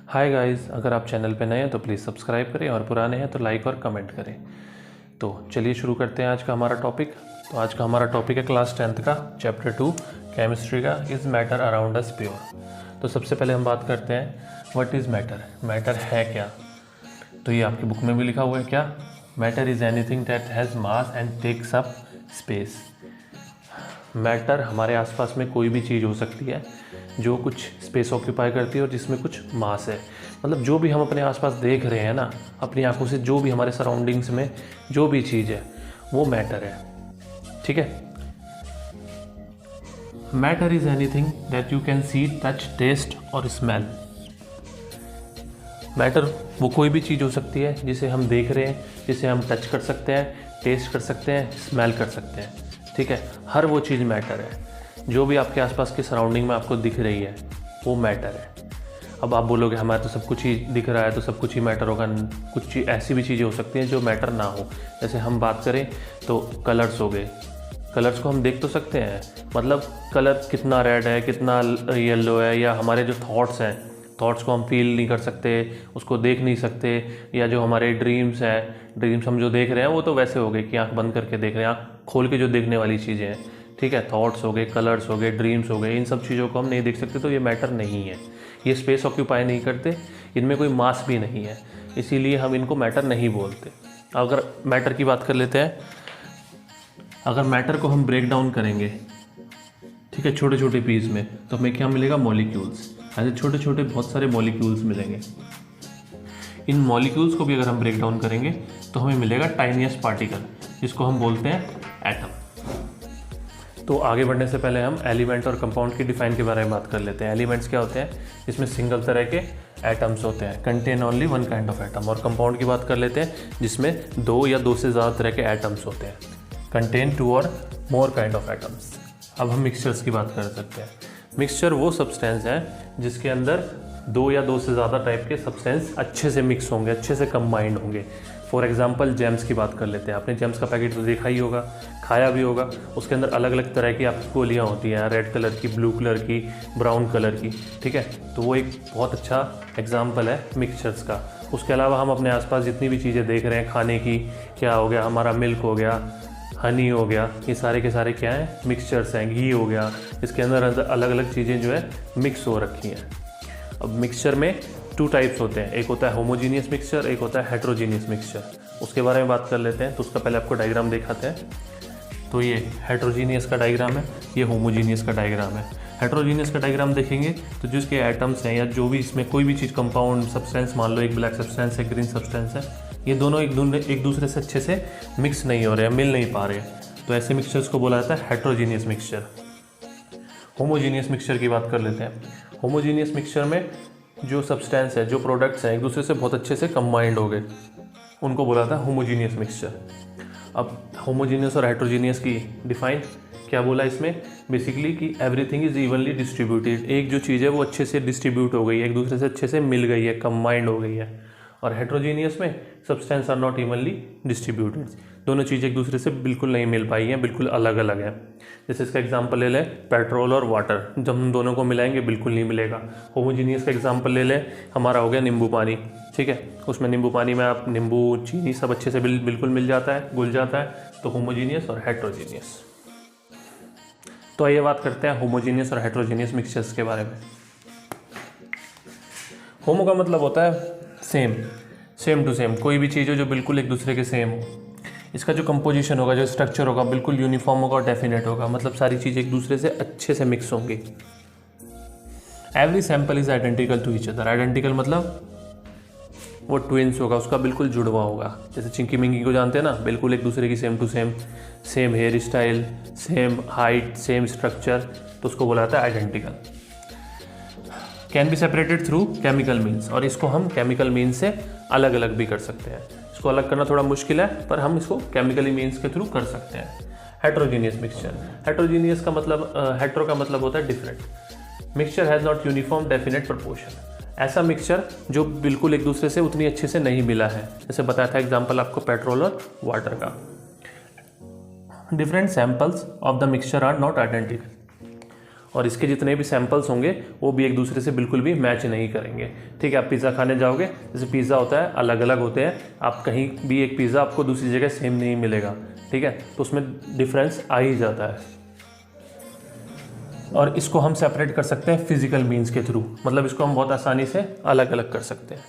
Hi guys, अगर आप channel पे नए हैं तो प्लीज़ सब्सक्राइब करें और पुराने हैं तो लाइक और कमेंट करें। तो चलिए शुरू करते हैं आज का हमारा टॉपिक। तो आज का हमारा टॉपिक है क्लास 10th का चैप्टर 2 केमिस्ट्री का is matter around us pure. तो सबसे पहले हम बात करते हैं व्हाट इज़ मैटर। मैटर है क्या? तो ये आपकी बुक में भी लिखा हुआ है क्या? Matter is anything that has mass and takes up space. Matter हमारे आसपास में कोई भी चीज़ हो सकती है जो कुछ स्पेस ऑक्यूपाई करती है और जिसमें कुछ मास है। मतलब जो भी हम अपने आसपास देख रहे हैं ना, अपनी आंखों से जो भी हमारे सराउंडिंग्स में जो भी चीज़ है वो मैटर है। ठीक है। Matter is anything that you can see, touch, taste और स्मेल। मैटर वो कोई भी चीज़ हो सकती है जिसे हम देख रहे हैं, जिसे हम टच कर सकते हैं, टेस्ट कर सकते हैं, स्मेल कर सकते हैं। ठीक है। हर वो चीज़ मैटर है। जो भी आपके आसपास के सराउंडिंग में आपको दिख रही है वो मैटर है। अब आप बोलोगे हमारे तो सब कुछ ही दिख रहा है तो सब कुछ ही मैटर होगा। कुछ ऐसी भी चीज़ें हो सकती हैं जो मैटर ना हो। जैसे हम बात करें तो कलर्स हो गए। कलर्स को हम देख तो सकते हैं, मतलब कलर कितना रेड है, कितना येलो है, या हमारे जो थॉट्स हैं, थॉट्स को हम फील नहीं कर सकते, उसको देख नहीं सकते। या जो हमारे ड्रीम्स हैं, ड्रीम्स हम जो देख रहे हैं वो तो वैसे हो गए कि आंख बंद करके देख रहे हैं, आँख खोल के जो देखने वाली चीज़ें हैं। ठीक है। थॉट्स हो गए, कलर्स हो गए, ड्रीम्स हो गए, इन सब चीज़ों को हम नहीं देख सकते तो ये मैटर नहीं है। ये स्पेस ऑक्यूपाई नहीं करते, इनमें कोई मास भी नहीं है, इसीलिए हम इनको मैटर नहीं बोलते। अगर मैटर की बात कर लेते हैं, अगर मैटर को हम ब्रेक डाउन करेंगे, ठीक है, छोटे छोटे पीस में, तो हमें क्या मिलेगा? मॉलिक्यूल्स। ऐसे छोटे छोटे बहुत सारे मॉलिक्यूल्स मिलेंगे। इन मॉलिक्यूल्स को भी अगर हम ब्रेक डाउन करेंगे तो हमें मिलेगा टाइनीएस्ट पार्टिकल, जिसको हम बोलते हैं एटम। तो आगे बढ़ने से पहले हम एलिमेंट और कंपाउंड की डिफाइन के बारे में बात कर लेते हैं। एलिमेंट्स क्या होते हैं? इसमें सिंगल तरह के एटम्स होते हैं, contain only one kind of atom. और कंपाउंड की बात कर लेते हैं जिसमें दो या दो से ज़्यादा तरह के एटम्स होते हैं, कंटेन टू और मोर काइंड ऑफ एटम्स। अब हम मिक्सचर्स की बात कर सकते हैं। मिक्सचर वो सब्सटेंस है जिसके अंदर दो या दो से ज़्यादा टाइप के सब्सटेंस अच्छे से मिक्स होंगे, अच्छे से कंबाइंड होंगे। फॉर एग्जांपल जैम्स की बात कर लेते हैं। आपने जैम्स का पैकेट तो देखा ही होगा, खाया भी होगा। उसके अंदर अलग अलग तरह की आपकी गोलियाँ होती हैं, रेड कलर की, ब्लू कलर की, ब्राउन कलर की। ठीक है। तो वो एक बहुत अच्छा एग्जाम्पल है मिक्सचर्स का। उसके अलावा हम अपने आसपास जितनी भी चीज़ें देख रहे हैं खाने की, क्या हो गया हमारा, मिल्क हो गया, हनी हो गया, ये सारे के सारे क्या हैं? मिक्सचर्स हैं। घी हो गया, इसके अंदर अलग अलग चीज़ें जो है मिक्स हो रखी हैं। अब मिक्सचर में टू टाइप्स होते हैं, एक होता है होमोजीनियस मिक्सचर, एक होता है हेट्रोजीनियस मिक्सचर। उसके बारे में बात कर लेते हैं। तो उसका पहले आपको डायग्राम दिखाते हैं। तो ये हेट्रोजीनियस का डायग्राम है, ये होमोजीनियस का डायग्राम है। हेट्रोजीनियस का डायग्राम देखेंगे तो जो इसके एटम्स हैं या जो भी इसमें कोई भी चीज़ कंपाउंड सब्सटेंस, मान लो एक ब्लैक सब्सटेंस है, ग्रीन सब्सटेंस है, ये दोनों एक दूसरे से अच्छे से मिक्स नहीं हो रहे हैं, मिल नहीं पा रहे हैं। तो ऐसे मिक्सचर्स को बोला जाता है हेट्रोजीनियस मिक्सचर। होमोजीनियस मिक्सचर की बात कर लेते हैं। होमोजीनियस मिक्सचर में जो सब्सटेंस है, जो प्रोडक्ट्स हैं, एक दूसरे से बहुत अच्छे से कंबाइंड हो गए, उनको बोला था होमोजीनियस मिक्सचर। अब होमोजीनियस और हेट्रोजीनियस की डिफाइन क्या बोला इसमें? बेसिकली कि एवरीथिंग इज इवनली डिस्ट्रीब्यूटेड। एक जो चीज़ है वो अच्छे से डिस्ट्रीब्यूट हो गई है, एक दूसरे से अच्छे से मिल गई है, कंबाइंड हो गई है। और हेट्रोजीनियस में substance are not evenly distributed. दोनों चीज़ें एक दूसरे से बिल्कुल नहीं मिल पाई हैं, बिल्कुल अलग अलग है। जैसे इसका एग्जांपल ले लें, पेट्रोल और वाटर, जब हम दोनों को मिलाएंगे बिल्कुल नहीं मिलेगा। होमोजीनियस का एग्जांपल ले लें, हमारा हो गया नींबू पानी। ठीक है। उसमें नींबू पानी में आप नींबू, चीनी सब अच्छे से बिल्कुल मिल जाता है, घुल जाता है। तो होमोजीनियस और हेट्रोजीनियस। तो आइए बात करते हैं होमोजीनियस और हेट्रोजीनियस मिक्सचर्स के बारे में। होमो का मतलब होता है सेम, सेम टू सेम, कोई भी चीज़ हो जो बिल्कुल एक दूसरे के सेम हो। इसका जो कंपोजिशन होगा, जो स्ट्रक्चर होगा, बिल्कुल यूनिफॉर्म होगा और डेफिनेट होगा, मतलब सारी चीज़ें एक दूसरे से अच्छे से मिक्स होंगी। Every sample is identical to each other. Identical मतलब वो ट्विंस होगा, उसका बिल्कुल जुड़वा होगा। जैसे चिंकी मिंकी को जानते हैं ना, बिल्कुल एक दूसरे की same to same, same hair style, same height, same structure, तो उसको बोला जाता है identical. Can be separated through chemical means, और इसको हम केमिकल मीन्स से अलग अलग भी कर सकते हैं। इसको अलग करना थोड़ा मुश्किल है, पर हम इसको केमिकली मीन्स के थ्रू कर सकते हैं। Heterogeneous mixture. हेट्रोजीनियस का मतलब, हेट्रो का मतलब होता है different. Mixture has not uniform definite proportion. ऐसा मिक्सचर जो बिल्कुल एक दूसरे से उतनी अच्छे से नहीं मिला है। जैसे बताया था एग्जाम्पल आपको पेट्रोल और वाटर का। Different samples of the mixture are not identical. और इसके जितने भी सैंपल्स होंगे वो भी एक दूसरे से बिल्कुल भी मैच नहीं करेंगे। ठीक है, आप पिज़्ज़ा खाने जाओगे, जैसे पिज़्ज़ा होता है अलग अलग होते हैं, आप कहीं भी एक पिज़्ज़ा आपको दूसरी जगह सेम नहीं मिलेगा। ठीक है, तो उसमें डिफरेंस आ ही जाता है। और इसको हम सेपरेट कर सकते हैं फिजिकल मीन्स के थ्रू, मतलब इसको हम बहुत आसानी से अलग अलग कर सकते हैं।